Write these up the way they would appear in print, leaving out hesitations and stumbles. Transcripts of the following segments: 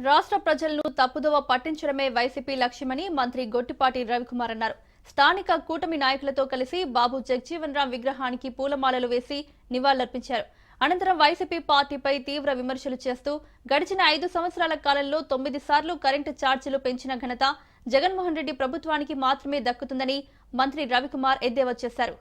రాష్ట్ర ప్రజలను తప్పుదోవ పట్టించడమే వైసీపీ లక్ష్యమని మంత్రి గొట్టిపాటి రవికుమార్ అన్నారు. స్థానిక కూటమి నాయకులతో కలిసి బాబు జగజీవన్ రామ్ విగ్రహానికి పూలమాలలు వేసి నివాళులర్పించారు. అనంతరం వైసీపీ పార్టీపై తీవ్ర విమర్శలు చేస్తూ గడిచిన 5 సంవత్సరాల కాలంలో 9 సార్లు కరెంటు ఛార్జీలు పెంచిన ఘనత జగన్మోహన్ రెడ్డి ప్రభుత్వానికి మాత్రమే దక్కుతుందని మంత్రి రవికుమార్ ఎద్దేవా చేశారు.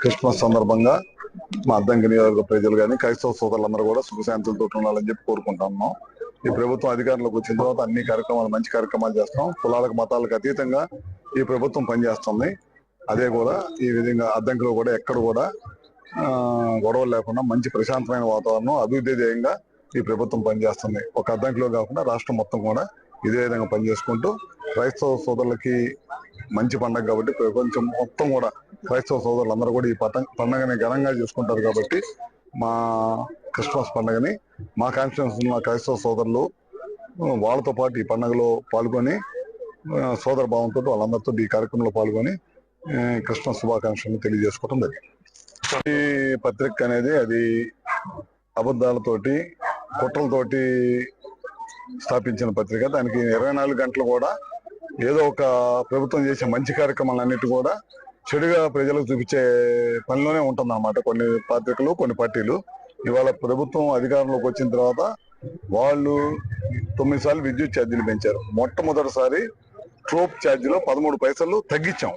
క్రిస్మస్ సందర్భంగా మా అద్దంకి నియోజకవర్గ ప్రజలు కానీ క్రైస్తవ సోదరులందరూ కూడా సుఖశాంతులతో ఉండాలని చెప్పి కోరుకుంటున్నాం. ఈ ప్రభుత్వం అధికారంలోకి వచ్చిన తర్వాత అన్ని కార్యక్రమాలు మంచి కార్యక్రమాలు చేస్తున్నాం. కులాలకు మతాలకు అతీతంగా ఈ ప్రభుత్వం పనిచేస్తుంది. అదే కూడా ఈ విధంగా అద్దంకిలో కూడా ఎక్కడ కూడా గొడవలు లేకుండా మంచి ప్రశాంతమైన వాతావరణం అభివృద్ధి ధ్యేయంగా ఈ ప్రభుత్వం పనిచేస్తుంది. ఒక అద్దంకిలో కాకుండా రాష్ట్రం మొత్తం కూడా ఇదే విధంగా పనిచేసుకుంటూ క్రైస్తవ సోదరులకి మంచి పండుగ కాబట్టి ప్రపంచం మొత్తం కూడా క్రైస్తవ సోదరులందరూ కూడా ఈ పండుగని ఘనంగా చేసుకుంటారు. కాబట్టి మా క్రిస్మస్ పండుగని మా కాన్స్టిట్యూన్స్ ఉన్న క్రైస్తవ సోదరులు వాళ్ళతో పాటు ఈ పండుగలో పాల్గొని సోదర భావంతో వాళ్ళందరితో ఈ కార్యక్రమంలో పాల్గొని క్రిస్మస్ శుభాకాంక్షలను తెలియజేసుకోవడం జరిగింది. ఈ పత్రిక అనేది అది అబద్ధాలతోటి కుట్రలతోటి స్థాపించిన పత్రిక. దానికి 24 గంటలు కూడా ఏదో ఒక ప్రభుత్వం చేసే మంచి కార్యక్రమాలన్నిటి కూడా చెడుగా ప్రజలకు చూపించే పనిలోనే ఉంటుందన్నమాట. కొన్ని పత్రికలు కొన్ని పార్టీలు ఇవాళ ప్రభుత్వం అధికారంలోకి వచ్చిన తర్వాత వాళ్ళు 9 సార్లు విద్యుత్ ఛార్జీలు పెంచారు. మొట్టమొదటిసారి ట్రోప్ ఛార్జీలో 13 పైసలు తగ్గించాం.